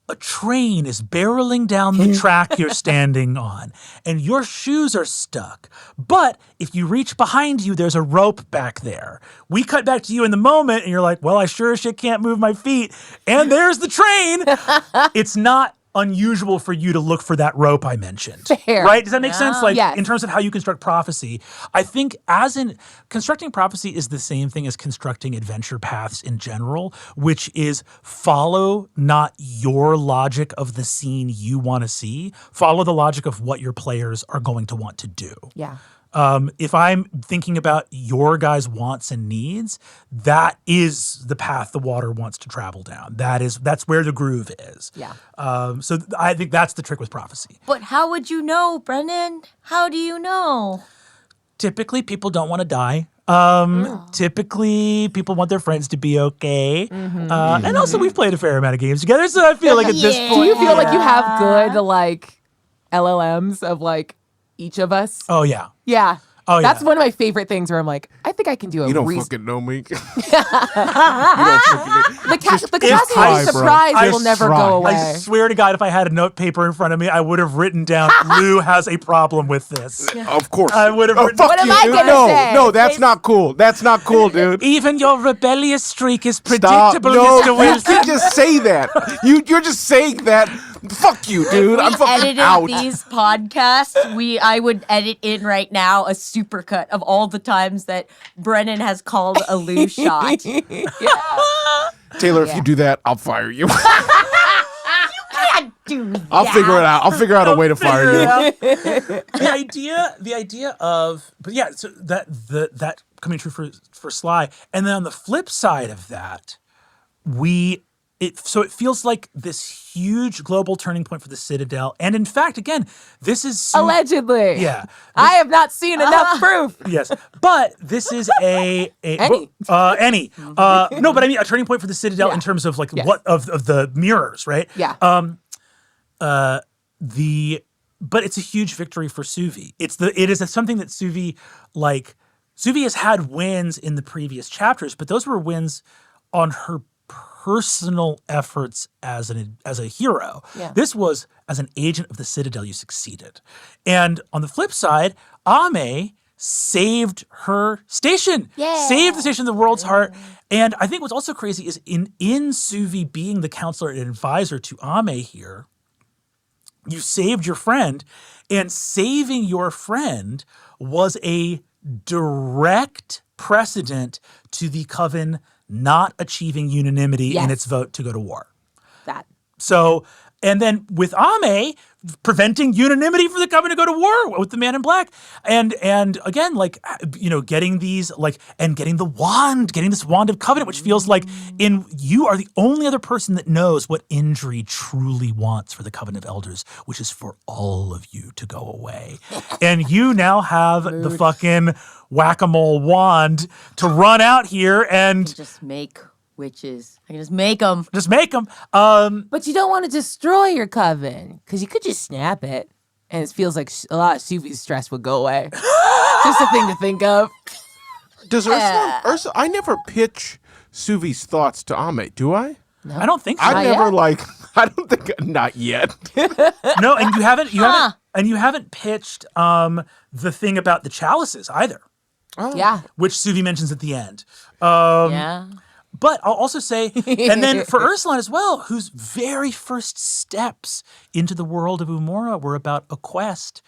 a train is barreling down the track you're standing on, and your shoes are stuck. But if you reach behind you, there's a rope back there. We cut back to you in the moment, and you're like, well, I sure as shit can't move my feet. And there's the train. It's not unusual for you to look for that rope I mentioned. Fair. Right? Does that make sense? Yes. In terms of how you construct prophecy, I think constructing prophecy is the same thing as constructing adventure paths in general, which is follow not your logic of the scene you want to see, follow the logic of what your players are going to want to do. Yeah. If I'm thinking about your guys' wants and needs, that is the path the water wants to travel down. That's where the groove is. Yeah. So I think that's the trick with prophecy. But how would you know, Brennan? How do you know? Typically, people don't want to die. Typically, people want their friends to be okay. And also, we've played a fair amount of games together, so I feel like at this Do point... you feel like you have good, like, LLMs of, like, each of us? Oh, yeah. Yeah. Oh, That's yeah. one of my favorite things where I'm like, I think I can do a You don't reason. fucking know me. The capacity try, of bro. surprise will Just never try. go away. I swear to God, if I had a note paper in front of me, I would have written down, Lou has a problem with this. Of course. I would have Oh, written- fuck What am you, I dude. gonna No, say? no, that's not cool. That's not cool, dude. Even your rebellious streak is Stop. predictable, No, Mr. you Wilson. can't just say that. You're just saying that. Fuck you, dude. I'm We fucking edited out. these podcasts. I would edit in right now a supercut of all the times that Brennan has called a Lou shot. Taylor, if you do that, I'll fire you. Can't do that. I'll figure it out. I'll figure out a way to fire you. The idea of, but yeah, so that coming true for Sly, and then on the flip side of that, it feels like this huge global turning point for the Citadel, and in fact, again, this is Allegedly. Yeah, I have not seen enough proof. yes, but this is any. No, but I mean a turning point for the Citadel in terms of like what of the mirrors, right? Yeah. But it's a huge victory for Suvi. It is something that Suvi has had wins in the previous chapters, but those were wins on her personal efforts as a hero. Yeah. This was as an agent of the Citadel, you succeeded. And on the flip side, Ame saved her station. Saved the station of the world's heart. And I think what's also crazy is in Suvi being the counselor and advisor to Ame here, you saved your friend, and saving your friend was a direct precedent to the Coven not achieving unanimity in its vote to go to war. So, and then with Ame preventing unanimity for the Coven to go to war with the Man in Black, and again, getting these getting this wand of Covenant, which feels like you are the only other person that knows what Indri truly wants for the Covenant of Elders, which is for all of you to go away, and you now have the fucking whack-a-mole wand to run out here and Just make witches. I can just make them. just make them. But you don't want to destroy your coven because you could just snap it. And it feels like a lot of Suvi's stress would go away. Just a thing to think of. Does Ursula? I never pitch Suvi's thoughts to Ame, do I? I don't think so. I never I don't think not yet. No, and you haven't pitched the thing about the chalices either, Yeah. which Suvi mentions at the end. Yeah. But I'll also say, and then for Ursula as well, whose very first steps into the world of Umora were about a quest.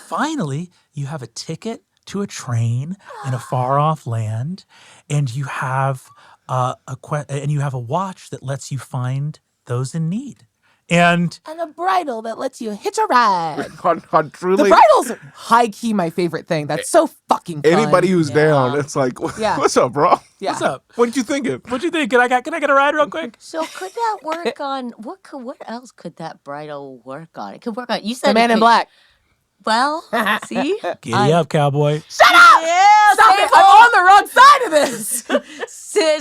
Finally, you have a ticket to a train in a far-off land, and you have and you have a watch that lets you find those in need. And a bridle that lets you hitch a ride. on truly, The bridle's high key my favorite thing. That's so fucking fun. anybody who's down, it's like, what's up, bro? Yeah. what's up? What you thinking? What you think? Can I get a ride real quick? So could that work on what else could that bridle work on? It could work on. You said The Man in Black. Well, see, Giddy up, cowboy. Shut up! Yeah, Stop it! I'm on the wrong side of this.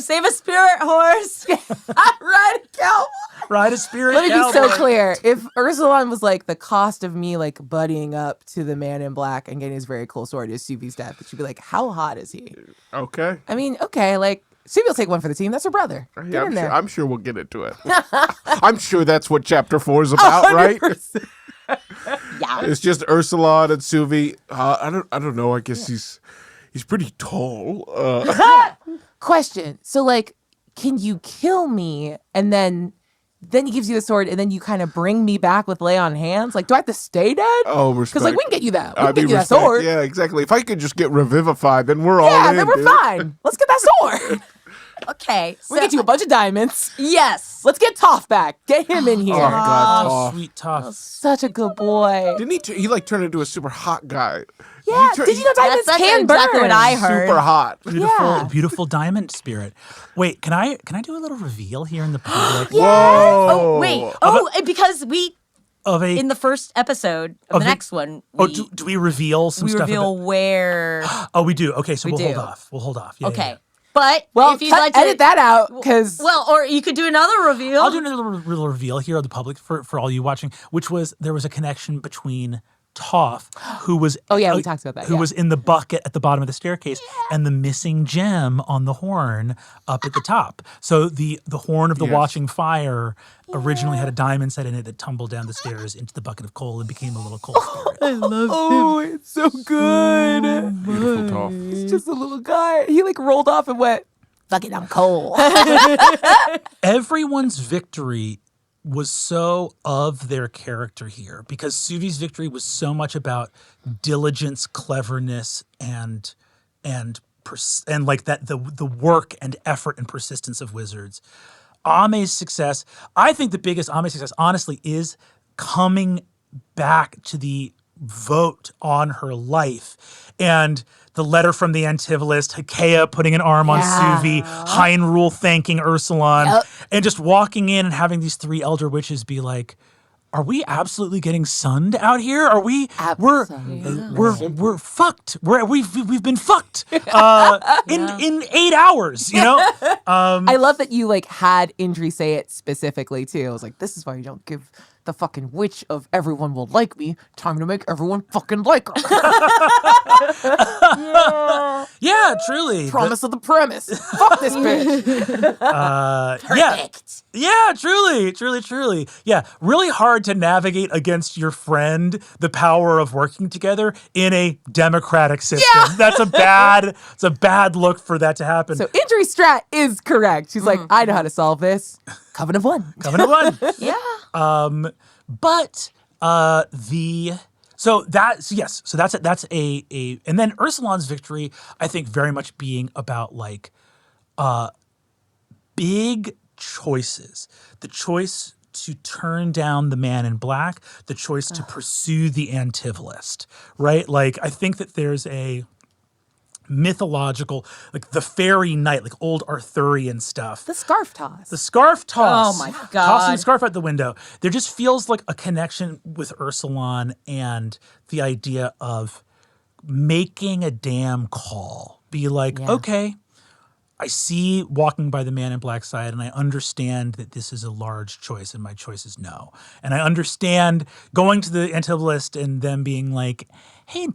save a spirit horse. Right, cowboy. Ride a spirit Let me be so cowboy. clear. If Ursulon was like the cost of me like buddying up to the Man in Black and getting his very cool sword is Suvi's death, but she'd be like, how hot is he? Okay. I mean, okay, like Suvi will take one for the team. That's her brother. Get Yeah, in there. I'm sure we'll get into it. I'm sure that's what chapter 4 is about, right? 100%. Yeah. It's just Ursulon and Suvi. I don't know. I guess he's pretty tall. Question. So like, can you kill me and then he gives you the sword and then you kind of bring me back with lay on hands? Like, do I have to stay dead? Oh, respect. Because like we can get you that. We I can get mean, you that respect. sword. Yeah, exactly. If I could just get revivified, then we're all Yeah, in. then we're dude. fine. Let's get that sword. Okay. We get you a bunch of diamonds. Yes. Let's get Toph back. Get him in here. Oh God, Oh, Toph. sweet tough. Such a good boy. Didn't he like turn into a super hot guy? Yeah. Did you know diamonds That's can exactly burn? what I heard. Super hot. Beautiful, Yeah. beautiful diamond spirit. Wait, can I do a little reveal here in the public Whoa. Oh wait. Oh, because we of a? in the first episode of the next one. Oh, We, do we reveal some we stuff? reveal where. Oh, we do. Okay, so We we'll hold do. off. We'll hold off. Yeah, Okay. yeah, yeah. But Well, if you'd like to edit that out because Well, or you could do another reveal. I'll do another little reveal here of the public for all you watching, which was there was a connection between Toph, who was Oh, yeah, we talked about that, who yeah. was in the bucket at the bottom of the staircase, and the missing gem on the horn up at the top. So the horn of the Yes. watching fire originally had a diamond set in it that tumbled down the stairs into the bucket of coal and became a little coal spirit. oh, it's so good. Beautiful Toph. He's just a little guy. He like rolled off and went, "Fuck it, I'm cold." Everyone's victory was so of their character here because Suvi's victory was so much about diligence, cleverness, and like that the work and effort and persistence of wizards. Ame's success, I think the biggest Ame's success, honestly, is coming back to the vote on her life and the letter from the Antivalist, Hekea putting an arm on Suvi, Hyrule thanking Ursulon, and just walking in and having these three elder witches be like, are we absolutely getting sunned out here? Are we? We're fucked. We've been fucked in 8 hours. You know. I love that you like had Indri say it specifically too. I was like, this is why you don't give the fucking witch of everyone will like me time to make everyone fucking like her. Yeah, truly. Promise of the premise. Fuck this bitch. Perfect. Yeah, truly. Yeah, really hard to navigate against your friend the power of working together in a democratic system. Yeah. It's a bad look for that to happen. So Indri strat is correct. She's like, I know how to solve this. Coven of one. Coming to one. Yeah. But so that's a and then Ursulon's victory, I think, very much being about like big choices. The choice to turn down the Man in Black, the choice to pursue the Antivalist, right? Like I think that there's a mythological, like the fairy knight, like old Arthurian stuff. The scarf toss. The scarf toss. Oh my Tossing God. the scarf out the window. There just feels like a connection with Ursulon and the idea of making a damn call. Be like, okay, I see walking by the Man in Black side and I understand that this is a large choice and my choice is no. And I understand going to the Antivalist and them being like, hey,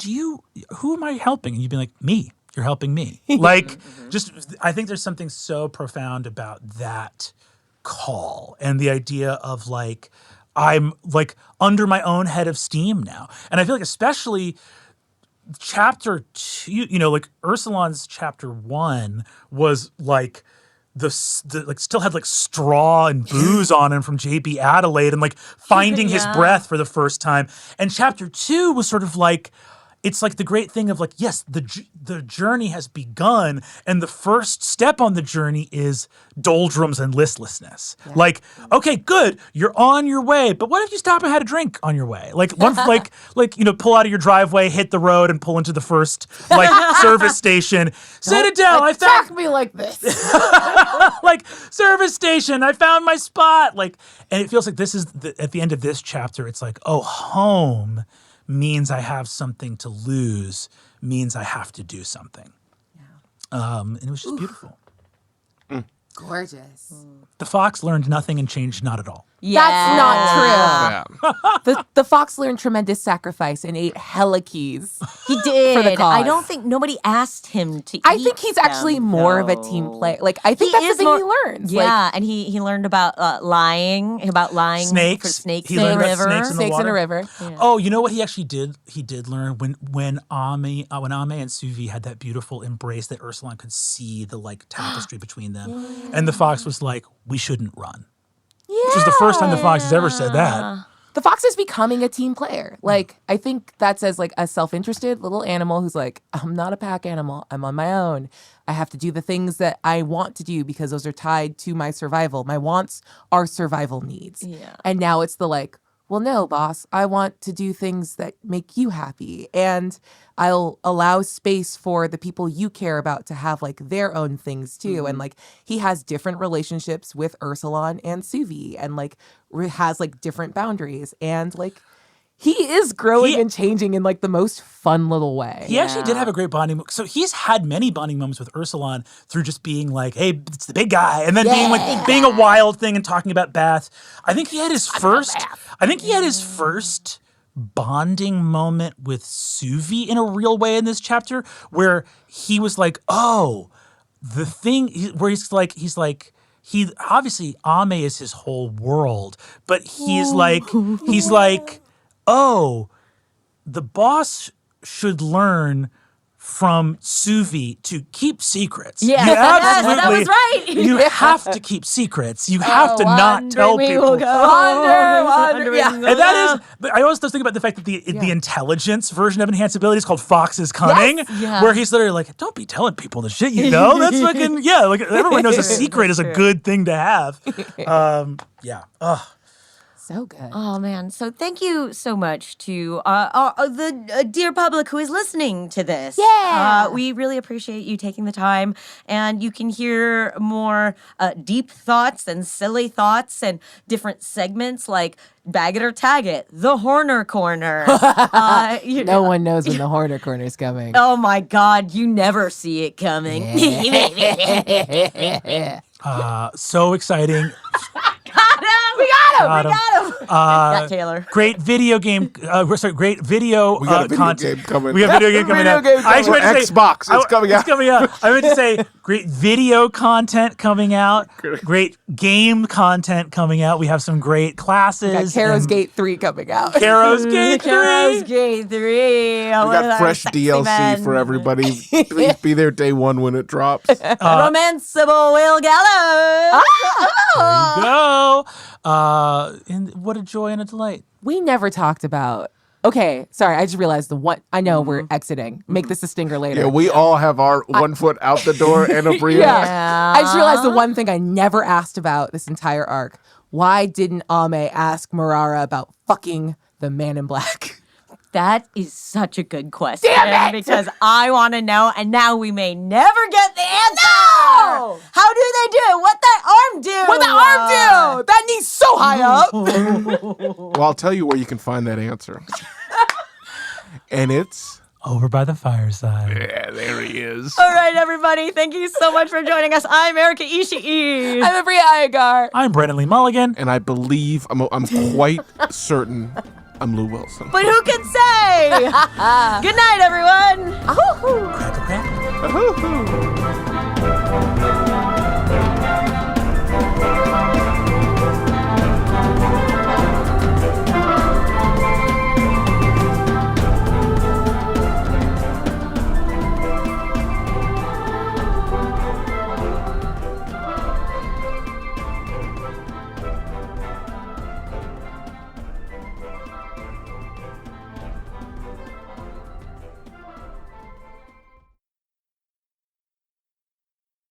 who am I helping? And you'd be like, me. You're helping me. Like, just, I think there's something so profound about that call and the idea of like, I'm like under my own head of steam now. And I feel like especially chapter 2, you know, like Ursulon's chapter 1 was like, the like still had like straw and booze on him from JB Adelaide and like finding his breath for the first time. And chapter 2 was sort of like, it's like the great thing of like, yes, the journey has begun, and the first step on the journey is doldrums and listlessness. Yeah. Like, okay, good, you're on your way, but what if you stop and had a drink on your way? Like, once, like pull out of your driveway, hit the road, and pull into the first service station. Sit it down. Attack me like this. Like, service station. I found my spot. Like, and it feels like this is at the end of this chapter. It's like, oh, home means I have something to lose, means I have to do something. Yeah. And it was just beautiful. Gorgeous. The fox learned nothing and changed not at all. Yeah. That's not true. The fox learned tremendous sacrifice and ate hella keys. He did. For the cause. I don't think nobody asked him to eat I think he's actually more of a team player. Like, I think that's the thing he learns. Yeah, and he learned about lying snakes. For snakes he in learned the about river. Snakes in the river. Yeah. Oh, you know what he actually did? He did learn when Ame and Suvi had that beautiful embrace that Ursulon could see the like tapestry between them. And the fox was like, we shouldn't run. Yeah. Which was the first time the fox has ever said that. The fox is becoming a team player. Like, I think that's as like a self-interested little animal who's like, I'm not a pack animal. I'm on my own. I have to do the things that I want to do because those are tied to my survival. My wants are survival needs. Yeah. And now it's the like, well, no, boss, I want to do things that make you happy. And I'll allow space for the people you care about to have like their own things too. Mm-hmm. And like he has different relationships with Ursulon and Suvi and like has like different boundaries. And like he is growing and changing in like the most fun little way. He actually did have a great bonding. So he's had many bonding moments with Ursulon through just being like, hey, it's the big guy. And then being a wild thing and talking about baths. I think he had his first bonding moment with Suvi in a real way in this chapter where he was like, oh, the thing where he's like, he obviously Ame is his whole world, but he's like, oh, the boss should learn from Suvi to keep secrets. Yeah, that was right. You have to keep secrets. You have to not tell people. Wander. Yeah. And that is, but I always think about the fact that the intelligence version of enhanceability is called Fox's Cunning, where he's literally like, don't be telling people the shit you know. That's fucking, like everyone knows a secret is a good thing to have. So good. Oh, man. So thank you so much to the dear public who is listening to this. Yeah. We really appreciate you taking the time. And you can hear more deep thoughts and silly thoughts and different segments like Bag It or Tag It, The Horner Corner. No one knows when the Horner Corner is coming. Oh, my God. You never see it coming. So exciting. We got him. Got Taylor. Great video game. Great video We got a video content. game coming. We got video game coming out. I For Xbox. It's coming out. It's coming out. I meant to say great video content coming out. Great game content coming out. We have some great classes. Caro's Gate 3 coming out. Caro's Gate 3. Caro's Gate 3. We got fresh DLC for everybody. Please be there day one when it drops. Romanceable Will Gallows. There you go. And what a joy and a delight. We never talked about. Okay, sorry, I just realized the one. I know we're exiting. Make this a stinger later. Yeah, we all have our 1 foot out the door and Aabria. Yeah. I just realized the one thing I never asked about this entire arc. Why didn't Ame ask Marara about fucking the Man in Black? That is such a good question. Damn it! Because I want to know, and now we may never get the answer. No! How do they do? What that arm do? What the arm do? That knee's so high up. Well, I'll tell you where you can find that answer. And it's over by the fireside. Yeah, there he is. All right, everybody. Thank you so much for joining us. I'm Erika Ishii. I'm Aabria Iyengar. I'm Brennan Lee Mulligan. And I believe, I'm quite certain, I'm Lou Wilson. But who can say? Good night, everyone. Crackle, crackle. Ahoo-hoo.